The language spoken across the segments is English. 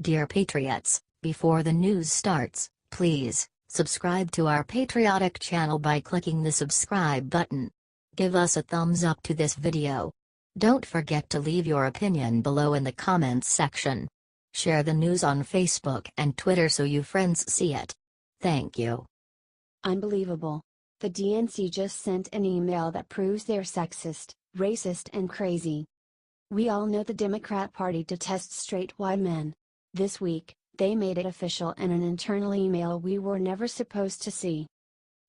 Dear Patriots, before the news starts, please subscribe to our patriotic channel by clicking the subscribe button. Give us a thumbs up to this video. Don't forget to leave your opinion below in the comments section. Share the news on Facebook and Twitter so you friends see it. Thank you. Unbelievable. The DNC just sent an email that proves they're sexist, racist and crazy. We all know the Democrat Party detests straight white men. This week, they made it official in an internal email we were never supposed to see.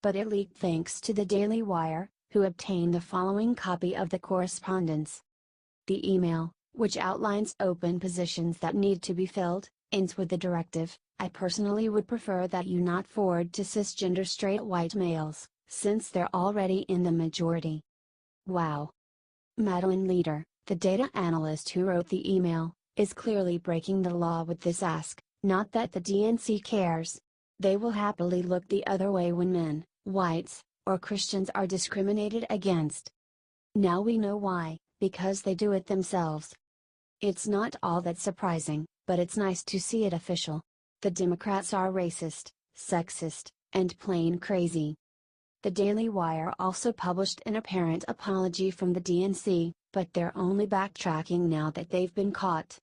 But it leaked thanks to the Daily Wire, who obtained the following copy of the correspondence. The email, which outlines open positions that need to be filled, ends with the directive: I personally would prefer that you not forward to cisgender straight white males, since they're already in the majority. Wow. Madeline Leader, the data analyst who wrote the email, is clearly breaking the law with this ask. Not that the DNC cares. They will happily look the other way when men, whites, or Christians are discriminated against. Now we know why, because they do it themselves. It's not all that surprising, but it's nice to see it official. The Democrats are racist, sexist, and plain crazy. The Daily Wire also published an apparent apology from the DNC, but they're only backtracking now that they've been caught.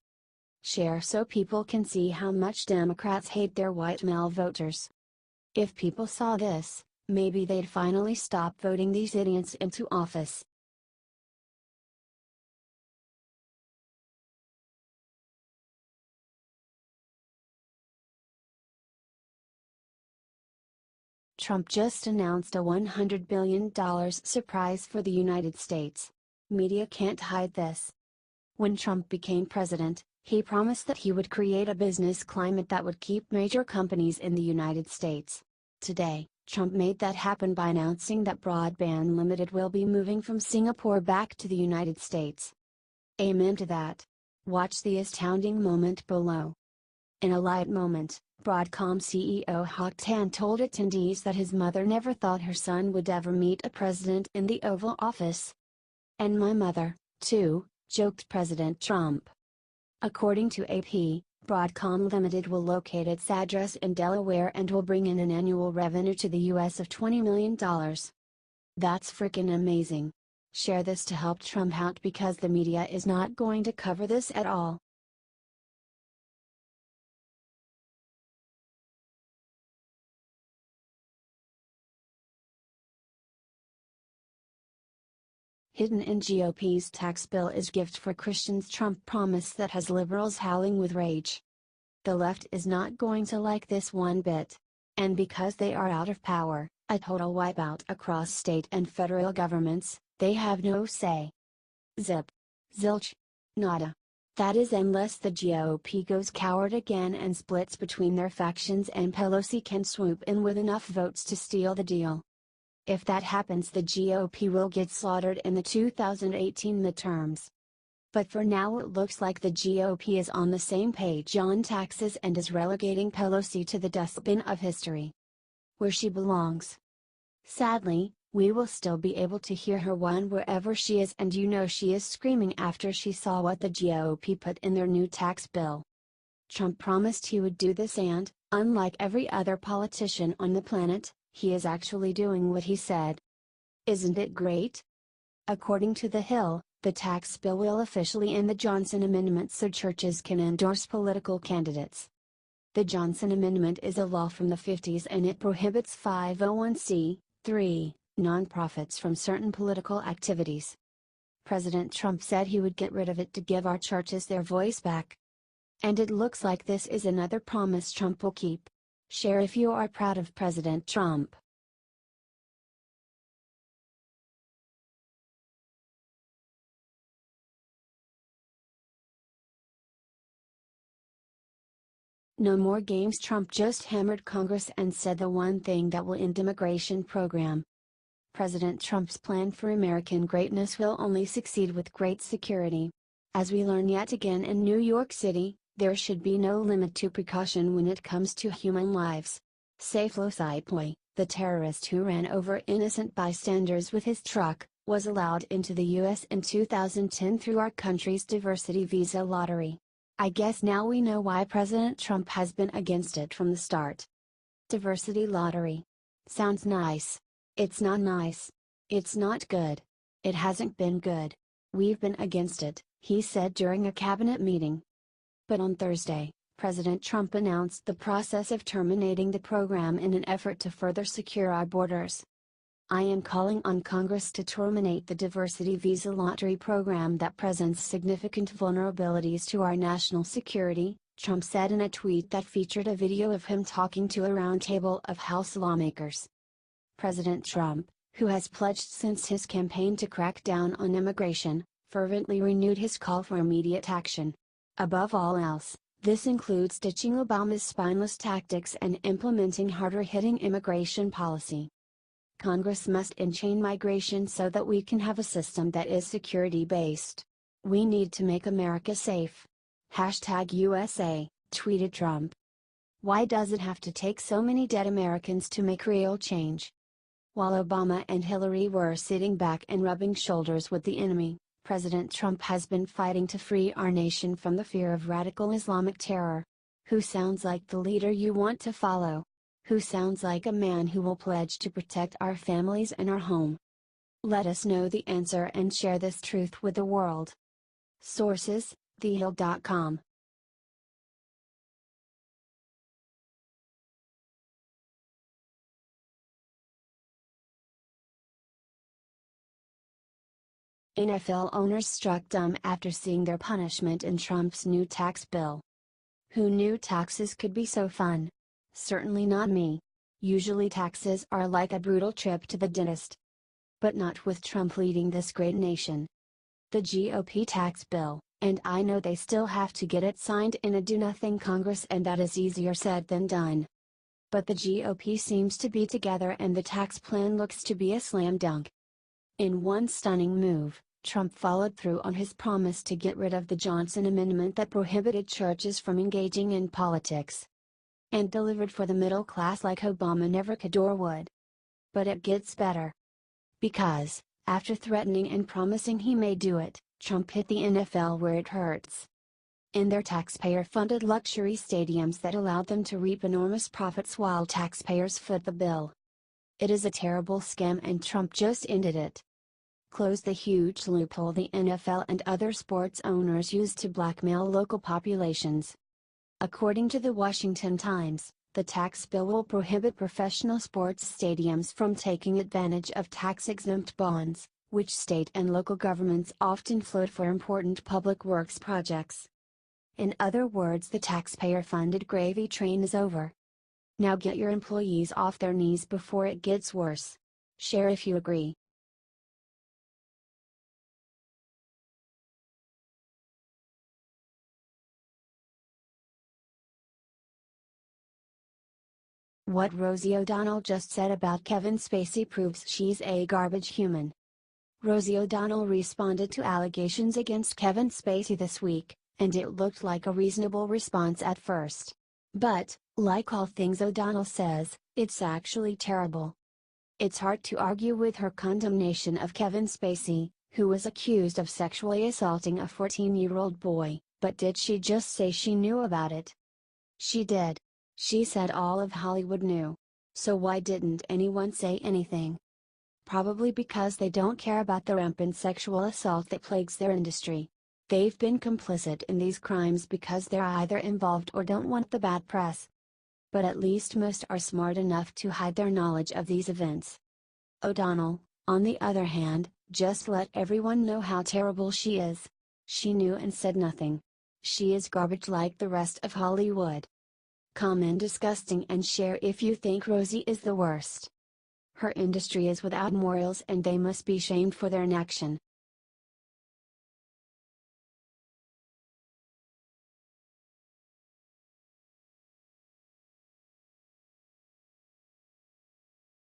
Share so people can see how much Democrats hate their white male voters. If people saw this, maybe they'd finally stop voting these idiots into office. Trump just announced a $100 billion surprise for the United States. Media can't hide this. When Trump became president, he promised that he would create a business climate that would keep major companies in the United States. Today, Trump made that happen by announcing that Broadband Limited will be moving from Singapore back to the United States. Amen to that. Watch the astounding moment below. In a light moment, Broadcom CEO Hock Tan told attendees that his mother never thought her son would ever meet a president in the Oval Office. And my mother, too, joked President Trump. According to AP, Broadcom Limited will locate its address in Delaware and will bring in an annual revenue to the US of $20 million. That's frickin' amazing. Share this to help Trump out because the media is not going to cover this at all. Hidden in GOP's tax bill is gift for Christians, Trump promise that has liberals howling with rage. The left is not going to like this one bit. And because they are out of power, a total wipeout across state and federal governments, they have no say. Zip. Zilch. Nada. That is unless the GOP goes coward again and splits between their factions and Pelosi can swoop in with enough votes to steal the deal. If that happens, the GOP will get slaughtered in the 2018 midterms. But for now it looks like the GOP is on the same page on taxes and is relegating Pelosi to the dustbin of history, where she belongs. Sadly, we will still be able to hear her whine wherever she is, and you know she is screaming after she saw what the GOP put in their new tax bill. Trump promised he would do this and, unlike every other politician on the planet, he is actually doing what he said. Isn't it great? According to The Hill, the tax bill will officially end the Johnson Amendment so churches can endorse political candidates. The Johnson Amendment is a law from the 50s and it prohibits 501c3 nonprofits from certain political activities. President Trump said he would get rid of it to give our churches their voice back. And it looks like this is another promise Trump will keep. Share if you are proud of President Trump. No more games. Trump just hammered Congress and said the one thing that will end immigration program. President Trump's plan for American greatness will only succeed with great security. As we learn yet again in New York City, there should be no limit to precaution when it comes to human lives. Saif Losaipoy, the terrorist who ran over innocent bystanders with his truck, was allowed into the U.S. in 2010 through our country's diversity visa lottery. I guess now we know why President Trump has been against it from the start. Diversity lottery. Sounds nice. It's not nice. It's not good. It hasn't been good. We've been against it, he said during a cabinet meeting. But on Thursday, President Trump announced the process of terminating the program in an effort to further secure our borders. I am calling on Congress to terminate the diversity visa lottery program that presents significant vulnerabilities to our national security, Trump said in a tweet that featured a video of him talking to a roundtable of House lawmakers. President Trump, who has pledged since his campaign to crack down on immigration, fervently renewed his call for immediate action. Above all else, this includes ditching Obama's spineless tactics and implementing harder-hitting immigration policy. Congress must enchain migration so that we can have a system that is security-based. We need to make America safe. #USA, tweeted Trump. Why does it have to take so many dead Americans to make real change? While Obama and Hillary were sitting back and rubbing shoulders with the enemy, President Trump has been fighting to free our nation from the fear of radical Islamic terror. Who sounds like the leader you want to follow? Who sounds like a man who will pledge to protect our families and our home? Let us know the answer and share this truth with the world. Sources: thehill.com. NFL owners struck dumb after seeing their punishment in Trump's new tax bill. Who knew taxes could be so fun? Certainly not me. Usually taxes are like a brutal trip to the dentist. But not with Trump leading this great nation. The GOP tax bill, and I know they still have to get it signed in a do-nothing Congress, and that is easier said than done. But the GOP seems to be together and the tax plan looks to be a slam dunk. In one stunning move, Trump followed through on his promise to get rid of the Johnson Amendment that prohibited churches from engaging in politics. And delivered for the middle class like Obama never could or would. But it gets better. Because, after threatening and promising he may do it, Trump hit the NFL where it hurts. In their taxpayer-funded luxury stadiums that allowed them to reap enormous profits while taxpayers foot the bill. It is a terrible scam and Trump just ended it. Closed the huge loophole the NFL and other sports owners used to blackmail local populations. According to the Washington Times, the tax bill will prohibit professional sports stadiums from taking advantage of tax-exempt bonds, which state and local governments often float for important public works projects. In other words, the taxpayer-funded gravy train is over. Now get your employees off their knees before it gets worse. Share if you agree. What Rosie O'Donnell just said about Kevin Spacey proves she's a garbage human. Rosie O'Donnell responded to allegations against Kevin Spacey this week, and it looked like a reasonable response at first. But, like all things O'Donnell says, it's actually terrible. It's hard to argue with her condemnation of Kevin Spacey, who was accused of sexually assaulting a 14-year-old boy, but did she just say she knew about it? She did. She said all of Hollywood knew. So why didn't anyone say anything? Probably because they don't care about the rampant sexual assault that plagues their industry. They've been complicit in these crimes because they're either involved or don't want the bad press. But at least most are smart enough to hide their knowledge of these events. O'Donnell, on the other hand, just let everyone know how terrible she is. She knew and said nothing. She is garbage like the rest of Hollywood. Comment disgusting and share if you think Rosie is the worst. Her industry is without morals and they must be shamed for their inaction.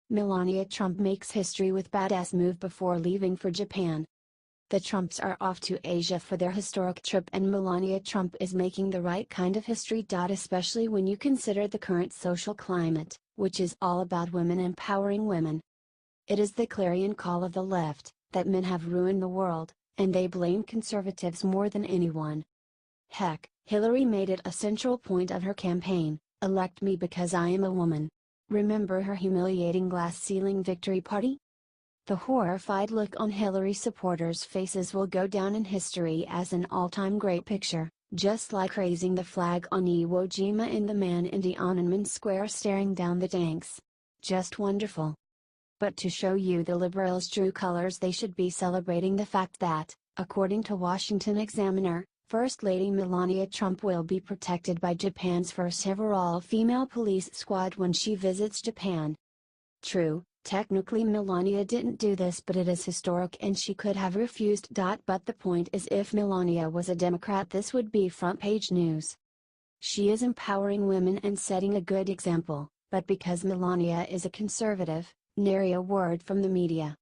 Melania Trump makes history with badass move before leaving for Japan. The Trumps are off to Asia for their historic trip and Melania Trump is making the right kind of history. Especially when you consider the current social climate, which is all about women empowering women. It is the clarion call of the left, that men have ruined the world, and they blame conservatives more than anyone. Heck, Hillary made it a central point of her campaign, "Elect me because I am a woman." Remember her humiliating glass ceiling victory party? The horrified look on Hillary supporters' faces will go down in history as an all-time great picture, just like raising the flag on Iwo Jima and the man in Tiananmen Square staring down the tanks. Just wonderful. But to show you the liberals' true colors, they should be celebrating the fact that, according to Washington Examiner, First Lady Melania Trump will be protected by Japan's first ever all-female police squad when she visits Japan. True, technically Melania didn't do this, but it is historic and she could have refused. But the point is, if Melania was a Democrat, this would be front-page news. She is empowering women and setting a good example, but because Melania is a conservative, nary a word from the media.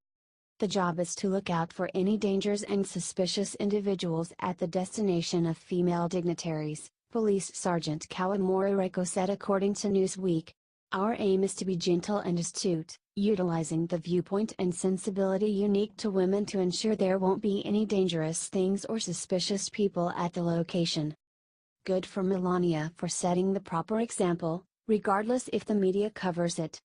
The job is to look out for any dangers and suspicious individuals at the destination of female dignitaries, Police Sergeant Kawamura Reiko said according to Newsweek. Our aim is to be gentle and astute, utilizing the viewpoint and sensibility unique to women to ensure there won't be any dangerous things or suspicious people at the location. Good for Melania for setting the proper example, regardless if the media covers it.